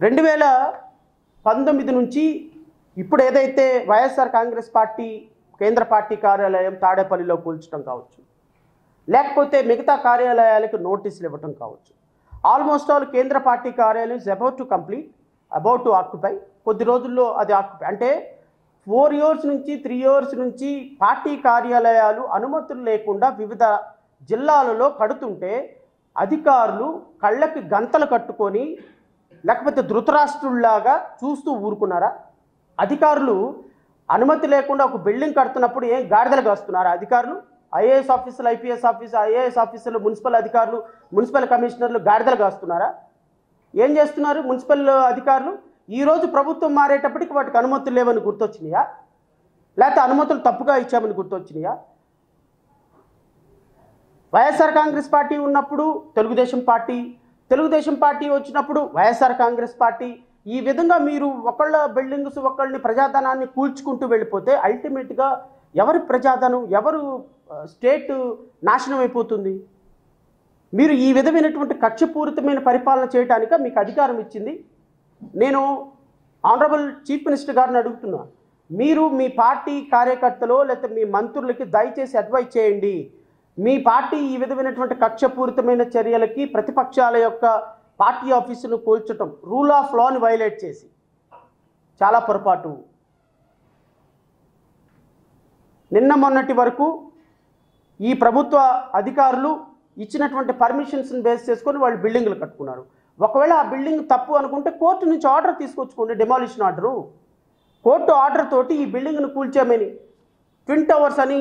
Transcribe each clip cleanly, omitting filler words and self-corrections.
2019 నుంచి ఇప్పుడు ఏదైతే వైఎస్ఆర్ కాంగ్రెస్ పార్టీ కేంద్ర పార్టీ కార్యాలయం తాడేపల్లిలో కూల్చడం కావచ్చు, లేకపోతే మిగతా కార్యాలయాలకు నోటీసులు ఇవ్వటం కావచ్చు, ఆల్మోస్ట్ ఆల్ కేంద్ర పార్టీ కార్యాలయం is about to complete, about to occupy. కొద్ది రోజుల్లో అది ఆక్యుపై అంటే 4 years నుంచి 3 years నుంచి పార్టీ కార్యాలయాలు అనుమతులు లేకుండా వివిధ జిల్లాలలో కడుతుంటే అధికారులు కళ్ళకి గంతలు కట్టుకొని లేకపోతే ధృతరాష్ట్రుల్లాగా చూస్తూ ఊరుకున్నారా? అధికారులు అనుమతి లేకుండా ఒక బిల్డింగ్ కడుతున్నప్పుడు ఏం గాడిదలు కాస్తున్నారా అధికారులు? ఐఏఎస్ ఆఫీసర్లు, ఐపీఎస్ ఆఫీసర్, ఐఏఎస్ ఆఫీసర్లు, మున్సిపల్ అధికారులు, మున్సిపల్ కమిషనర్లు గాడిదలు కాస్తున్నారా? ఏం చేస్తున్నారు మున్సిపల్ అధికారులు? ఈరోజు ప్రభుత్వం మారేటప్పటికి వాటికి అనుమతులు లేవని గుర్తొచ్చినాయా? లేకపోతే అనుమతులు తప్పుగా ఇచ్చామని గుర్తొచ్చినాయా? వైఎస్ఆర్ కాంగ్రెస్ పార్టీ ఉన్నప్పుడు తెలుగుదేశం పార్టీ వచ్చినప్పుడు వైఎస్ఆర్ కాంగ్రెస్ పార్టీ, ఈ విధంగా మీరు ఒకళ్ళ బిల్డింగ్స్ ఒకళ్ళని ప్రజాధనాన్ని కూల్చుకుంటూ వెళ్ళిపోతే అల్టిమేట్గా ఎవరి ప్రజాధనం, ఎవరు స్టేట్ నాశనం అయిపోతుంది. మీరు ఈ విధమైనటువంటి కక్షపూరితమైన పరిపాలన చేయడానిక మీకు అధికారం ఇచ్చింది. నేను ఆనరబుల్ చీఫ్ మినిస్టర్ గారిని అడుగుతున్నా, మీరు మీ పార్టీ కార్యకర్తలు లేకపోతే మీ మంత్రులకి దయచేసి అడ్వైజ్ చేయండి. మీ పార్టీ ఈ విధమైనటువంటి కక్షపూరితమైన చర్యలకి ప్రతిపక్షాల యొక్క పార్టీ ఆఫీసును కూల్చటం, రూల్ ఆఫ్ లాని వైలేట్ చేసి చాలా పొరపాటు. నిన్న మొన్నటి వరకు ఈ ప్రభుత్వ అధికారులు ఇచ్చినటువంటి పర్మిషన్స్ని బేస్ చేసుకొని వాళ్ళు బిల్డింగ్లు కట్టుకున్నారు. ఒకవేళ ఆ బిల్డింగ్ తప్పు అనుకుంటే కోర్టు నుంచి ఆర్డర్ తీసుకొచ్చుకోండి, డెమాలిషన్ ఆర్డరు. కోర్టు ఆర్డర్ తోటి ఈ బిల్డింగ్ను కూల్చామని, ట్విన్ టవర్స్ అని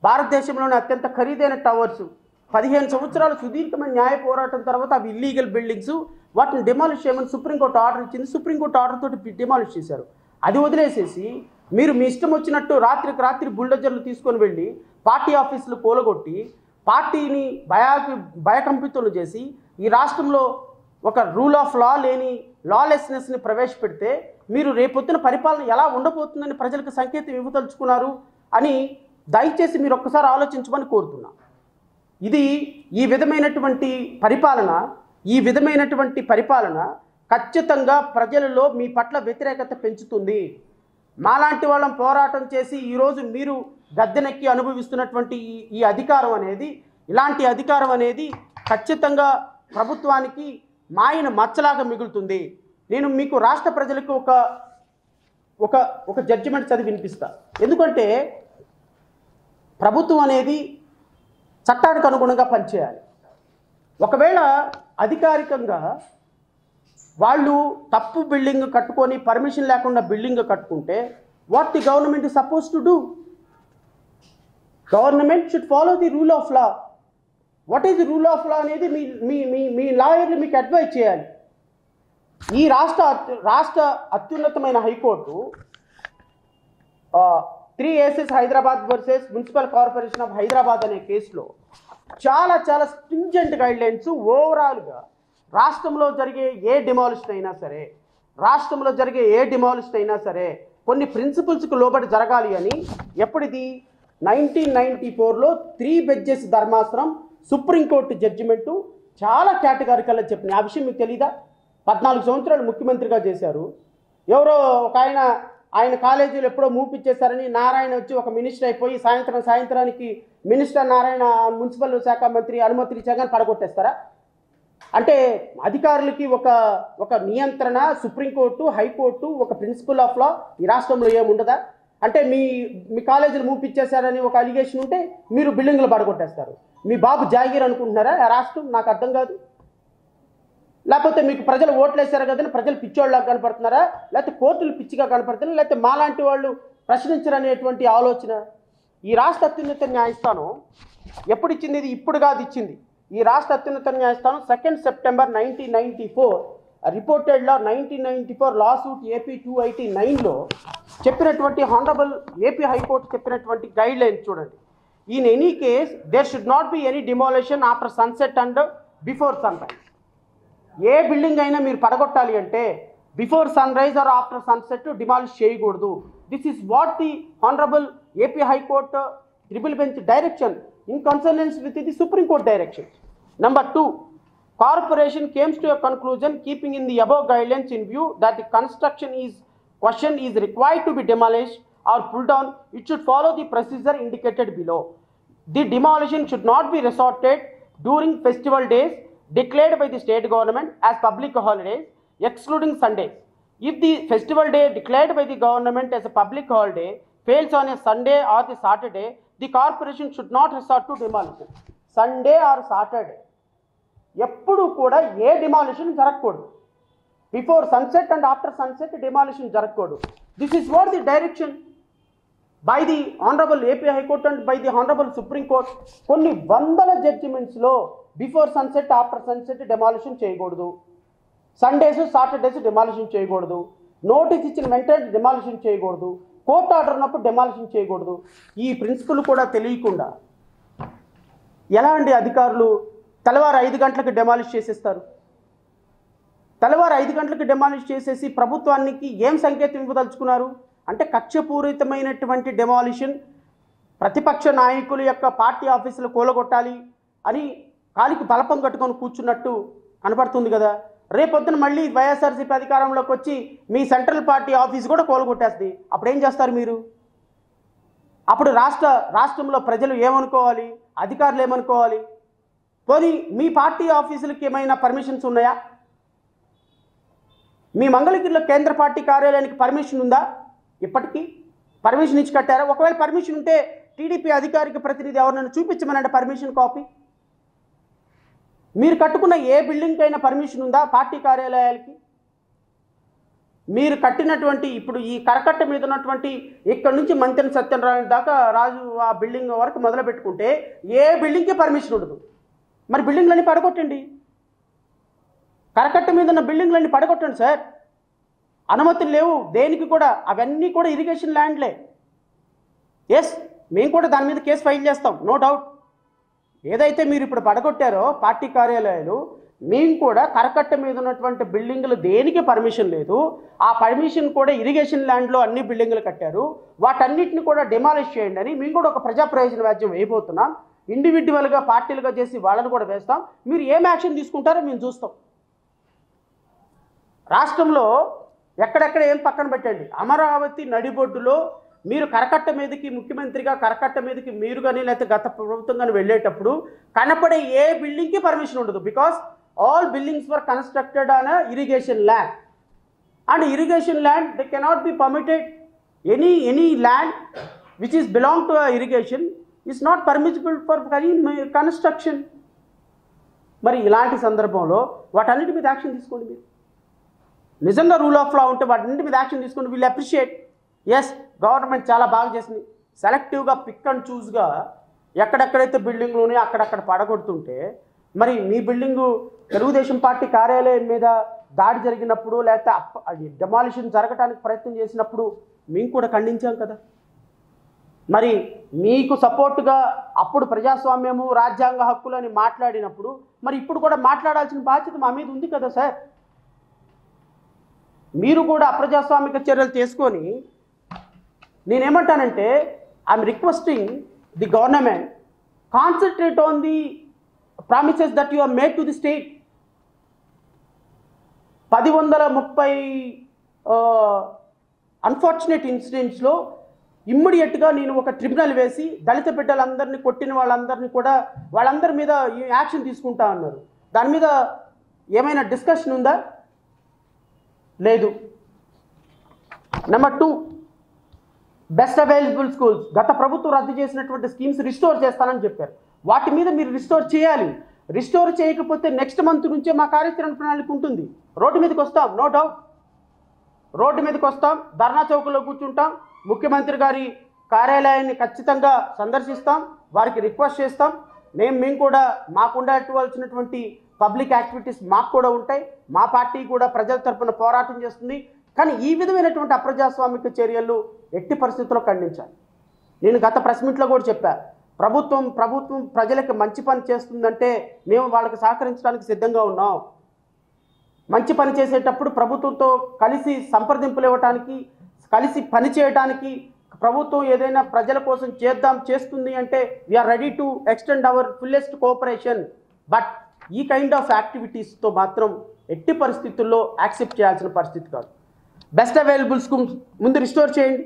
భారతదేశంలోని అత్యంత ఖరీదైన టవర్స్, 15 సంవత్సరాల సుదీర్ఘమైన న్యాయ పోరాటం తర్వాత అవి ఇల్లీగల్ బిల్డింగ్స్, వాటిని డెమాలిష్ చేయమని సుప్రీంకోర్టు ఆర్డర్ ఇచ్చింది. సుప్రీంకోర్టు ఆర్డర్ తోటి డెమాలిష్ చేశారు. అది వదిలేసేసి మీరు మీ ఇష్టం వచ్చినట్టు రాత్రికి రాత్రి బుల్డోజర్లు తీసుకొని వెళ్ళి పార్టీ ఆఫీసులు కూలగొట్టి పార్టీని భయకంపితులు చేసి ఈ రాష్ట్రంలో ఒక రూల్ ఆఫ్ లా లేని లాలెస్నెస్ని ప్రవేశపెడితే మీరు రేపొద్దున పరిపాలన ఎలా ఉండబోతుందని ప్రజలకు సంకేతం ఇవ్వదలుచుకున్నారు అని దయచేసి మీరు ఒక్కసారి ఆలోచించమని కోరుతున్నా. ఇది ఈ విధమైనటువంటి పరిపాలన ఖచ్చితంగా ప్రజలలో మీ పట్ల వ్యతిరేకత పెంచుతుంది. మాలాంటి వాళ్ళం పోరాటం చేసి ఈరోజు మీరు గద్దెనెక్కి అనుభవిస్తున్నటువంటి ఈ అధికారం అనేది, ఇలాంటి అధికారం అనేది ఖచ్చితంగా ప్రభుత్వానికి మాయన మచ్చలాగా మిగులుతుంది. నేను మీకు రాష్ట్ర ప్రజలకు ఒక జడ్జిమెంట్ చదివి వినిపిస్తా. ఎందుకంటే ప్రభుత్వం అనేది చట్టానికి అనుగుణంగా పనిచేయాలి. ఒకవేళ అధికారికంగా వాళ్ళు తప్పు బిల్డింగ్ కట్టుకొని పర్మిషన్ లేకుండా బిల్డింగ్ కట్టుకుంటే what the government is suppose to do? Government should follow the rule of law. What is the rule of law అనేది మీ లాయర్లు మీకు అడ్వైజ్ చేయాలి. ఈ రాష్ట్ర అత్యున్నతమైన high court 3 cases Hyderabad versus municipal corporation of Hyderabad అనే కేసులో చాలా స్ట్రింజెంట్ గైడ్లైన్స్ ఓవరాల్గా రాష్ట్రంలో జరిగే ఏ డిమాలిషన్ అయినా సరే కొన్ని ప్రిన్సిపల్స్కి లోబడి జరగాలి అని ఎప్పటిది 1994లో 3 benches ధర్మాసనం సుప్రీంకోర్టు జడ్జిమెంటు చాలా కేటగారికల్గా చెప్పింది. ఆ విషయం మీకు తెలీదా? 14 సంవత్సరాలు ముఖ్యమంత్రిగా చేశారు. ఎవరో ఒక ఆయన కాలేజీలు ఎప్పుడో మూపిచ్చేశారని నారాయణ వచ్చి ఒక మినిస్టర్ అయిపోయి సాయంత్రానికి మినిస్టర్ నారాయణ మున్సిపల్ శాఖ మంత్రి అనుమతులు ఇచ్చాక పడగొట్టేస్తారా? అంటే అధికారులకి ఒక నియంత్రణ, సుప్రీంకోర్టు, హైకోర్టు, ఒక ప్రిన్సిపల్ ఆఫ్ లా ఈ రాష్ట్రంలో ఏముండదా? అంటే మీ కాలేజీలు మూపిచ్చేశారని ఒక అలిగేషన్ ఉంటే మీరు బిల్డింగ్లు పడగొట్టేస్తారు. మీ బాబు జాగీర్ అనుకుంటున్నారా ఆ రాష్ట్రం? నాకు అర్థం కాదు. లేకపోతే మీకు ప్రజలు ఓట్లేశారు కదని ప్రజలు పిచ్చోళ్ళలాగా కనపడుతున్నారా? లేకపోతే కోర్టులు పిచ్చిగా కనపడుతున్నారా? లేకపోతే మాలాంటి వాళ్ళు ప్రశ్నించరనేటువంటి ఆలోచన? ఈ రాష్ట్ర అత్యున్నత న్యాయస్థానం ఎప్పుడు ఇచ్చింది? ఇది ఇప్పుడు కాదు ఇచ్చింది. ఈ రాష్ట్ర అత్యున్నత న్యాయస్థానం 2 September 1994 reported law 1994 lawsuit AP 289లో చెప్పినటువంటి హానరబుల్ AP హైకోర్టు చెప్పినటువంటి గైడ్ లైన్స్ చూడండి. In any case there should not be any demolition after sunset and before sunrise. ఏ బిల్డింగ్ అయినా మీరు పడగొట్టాలి అంటే before sunrise or after sunset demolish చేయకూడదు. This is what the honourable AP high court triple bench direction in consonance with the Supreme Court directions. Number 2, Corporation came to a conclusion, keeping in the above guidelines in view that the construction is required to be demolished or pulled down, it should follow the procedure indicated below. The demolition should not be resorted during festival days declared by the state government as public holidays, excluding Sundays. If the festival day declared by the government as a public holiday fails on a Sunday or the Saturday, the corporation should not resort to demolition. Sunday or Saturday ఎప్పుడు కూడా ఏ demolition జరగకూడదు. Before sunset and after sunset demolition జరగకూడదు. This is what the direction by the honourable AP high court and by the honourable supreme court. కొన్ని వందల జడ్జిమెంట్స్లో before sunset after sunset demolition చేయకూడదు, Sundays Saturdays demolition చేయకూడదు, notice ఇచ్చిన వెంటనే demolition చేయకూడదు, court order ఉన్నప్పుడు డిమాలిషన్ చేయకూడదు. ఈ ప్రిన్సిపల్ కూడా తెలియకుండా ఎలా అండి అధికారులు తెల్లవారు 5 గంటలకు డెమాలిష్ చేసేస్తారు? తెల్లవారు 5 గంటలకు డెమాలిష్ చేసేసి ప్రభుత్వానికి ఏం సంకేతం ఇవ్వదలుచుకున్నారు అంటే కక్షపూరితమైనటువంటి డెమాలిషన్, ప్రతిపక్ష నాయకుల యొక్క పార్టీ ఆఫీసులు కూలగొట్టాలి అని కాలికి బలపం కట్టుకొని కూర్చున్నట్టు కనపడుతుంది కదా. రేపొద్దున మళ్ళీ వైఎస్ఆర్సీపీ అధికారంలోకి వచ్చి మీ సెంట్రల్ పార్టీ ఆఫీస్ కూడా కూలగొట్టేస్తుంది. అప్పుడు ఏం చేస్తారు మీరు? అప్పుడు రాష్ట్రంలో ప్రజలు ఏమనుకోవాలి, అధికారులు ఏమనుకోవాలి? పోనీ మీ పార్టీ ఆఫీసులకి ఏమైనా పర్మిషన్స్ ఉన్నాయా? మీ మంగళగిరిలో కేంద్ర పార్టీ కార్యాలయానికి పర్మిషన్ ఉందా? ఇప్పటికీ పర్మిషన్ ఇచ్చి కట్టారా? ఒకవేళ పర్మిషన్ ఉంటే టీడీపీ అధికారిక ప్రతినిధి ఎవరినైనా చూపించమనంటే పర్మిషన్ కాపీ. మీరు కట్టుకున్న ఏ బిల్డింగ్కి అయినా పర్మిషన్ ఉందా? పార్టీ కార్యాలయాలకి మీరు కట్టినటువంటి ఇప్పుడు ఈ కరకట్ట మీద ఉన్నటువంటి ఇక్కడ నుంచి మంతెన సత్యనారాయణ దాకా రాజు ఆ బిల్డింగ్ వరకు మొదలు పెట్టుకుంటే ఏ బిల్డింగ్కి పర్మిషన్ ఉండదు. మరి బిల్డింగ్లన్నీ పడగొట్టండి, కరకట్ట మీద ఉన్న బిల్డింగ్లన్నీ పడగొట్టండి సార్. అనుమతులు లేవు దేనికి కూడా, అవన్నీ కూడా ఇరిగేషన్ ల్యాండ్లే. ఎస్, మేము కూడా దాని మీద కేసు ఫైల్ చేస్తాం, నో డౌట్. ఏదైతే మీరు ఇప్పుడు పడగొట్టారో పార్టీ కార్యాలయాలు, మేము కూడా కరకట్ట మీద ఉన్నటువంటి బిల్డింగులు దేనికి పర్మిషన్ లేదు, ఆ పర్మిషన్ కూడా ఇరిగేషన్ ల్యాండ్లో అన్ని బిల్డింగులు కట్టారు, వాటన్నిటిని కూడా డిమాలిష్ చేయండి అని మేము కూడా ఒక ప్రజా ప్రయోజన వ్యాజ్యం వేయబోతున్నాం. ఇండివిజువల్గా పార్టీలుగా చేసి వాళ్ళని కూడా వేస్తాం. మీరు ఏం యాక్షన్ తీసుకుంటారో మేము చూస్తాం. రాష్ట్రంలో ఎక్కడెక్కడ ఏం పక్కన పెట్టండి, అమరావతి నడిబొడ్డులో మీరు కరకట్ట మీదకి ముఖ్యమంత్రిగా కరకట్ట మీదకి మీరు కానీ లేకపోతే గత ప్రభుత్వం కానీ వెళ్ళేటప్పుడు కనపడే ఏ బిల్డింగ్కి పర్మిషన్ ఉండదు. Because all buildings were constructed on irrigation land and irrigation land they cannot be permitted. Any land which is belong to irrigation is not permissible for construction. మరి ఇలాంటి సందర్భంలో వాటన్నిటి మీద యాక్షన్ తీసుకోండి. మీరు నిజంగా రూల్ ఆఫ్ లా ఉంటే వాటన్నిటి మీద యాక్షన్ తీసుకోండి. వీళ్ళు అప్రిషియేట్. ఎస్, గవర్నమెంట్ చాలా బాగా చేసింది. సెలెక్టివ్గా పిక్ అండ్ చూస్గా ఎక్కడెక్కడైతే బిల్డింగ్లు ఉన్నాయో అక్కడక్కడ పడగొడుతుంటే మరి మీ బిల్డింగు తెలుగుదేశం పార్టీ కార్యాలయం మీద దాడి జరిగినప్పుడు లేకపోతే డెమాలిషన్ జరగడానికి ప్రయత్నం చేసినప్పుడు మేము కూడా ఖండించాం కదా. మరి మీకు సపోర్టుగా అప్పుడు ప్రజాస్వామ్యము రాజ్యాంగ హక్కులు అని మాట్లాడినప్పుడు మరి ఇప్పుడు కూడా మాట్లాడాల్సిన బాధ్యత మా మీద ఉంది కదా సార్. మీరు కూడా అప్రజాస్వామిక చర్యలు తీసుకొని నేనేమంటానంటే I'm requesting the government concentrate on the promises that you are made to the state. 1030 unfortunate ఇన్సిడెంట్స్లో ఇమ్మీడియట్గా నేను ఒక ట్రిబ్యునల్ వేసి దళిత బిడ్డలందరినీ కొట్టిన వాళ్ళందరినీ కూడా వాళ్ళందరి మీద యాక్షన్ తీసుకుంటా అన్నారు. దాని మీద ఏమైనా డిస్కషన్ ఉందా? లేదు. Number 2, best available schools. గత ప్రభుత్వం రద్దు చేసినటువంటి స్కీమ్స్ రిస్టోర్ చేస్తానని చెప్పారు. వాటి మీద మీరు రిస్టోర్ చేయాలి. రిస్టోర్ చేయకపోతే నెక్స్ట్ మంత్ నుంచే మా కార్యాచరణ ప్రణాళిక ఉంటుంది. రోడ్డు మీదకి వస్తాం, నో డౌట్. రోడ్డు మీదకి వస్తాం, ధర్నా చౌకలో కూర్చుంటాం, ముఖ్యమంత్రి గారి కార్యాలయాన్ని ఖచ్చితంగా సందర్శిస్తాం, వారికి రిక్వెస్ట్ చేస్తాం. మేము కూడా మాకు ఉండవలసినటువంటి పబ్లిక్ యాక్టివిటీస్ మాకు కూడా ఉంటాయి. మా పార్టీ కూడా ప్రజల తరపున పోరాటం చేస్తుంది. కానీ ఈ విధమైనటువంటి అప్రజాస్వామిక చర్యలు ఎట్టి పరిస్థితుల్లో ఖండించాలి. నేను గత ప్రెస్ మీట్లో కూడా చెప్పా, ప్రభుత్వం ప్రజలకు మంచి పని చేస్తుందంటే మేము వాళ్ళకి సహకరించడానికి సిద్ధంగా ఉన్నాం. మంచి పని చేసేటప్పుడు ప్రభుత్వంతో కలిసి సంప్రదింపులు ఇవ్వడానికి, కలిసి పని చేయడానికి, ప్రభుత్వం ఏదైనా ప్రజల కోసం చేస్తుంది అంటే we are ready to extend our fullest cooperation. But ఈ కైండ్ ఆఫ్ యాక్టివిటీస్తో మాత్రం ఎట్టి పరిస్థితుల్లో యాక్సెప్ట్ చేయాల్సిన పరిస్థితి కాదు. బెస్ట్ అవైలబుల్ స్కూల్స్ ముందు రిస్టోర్ చేయండి.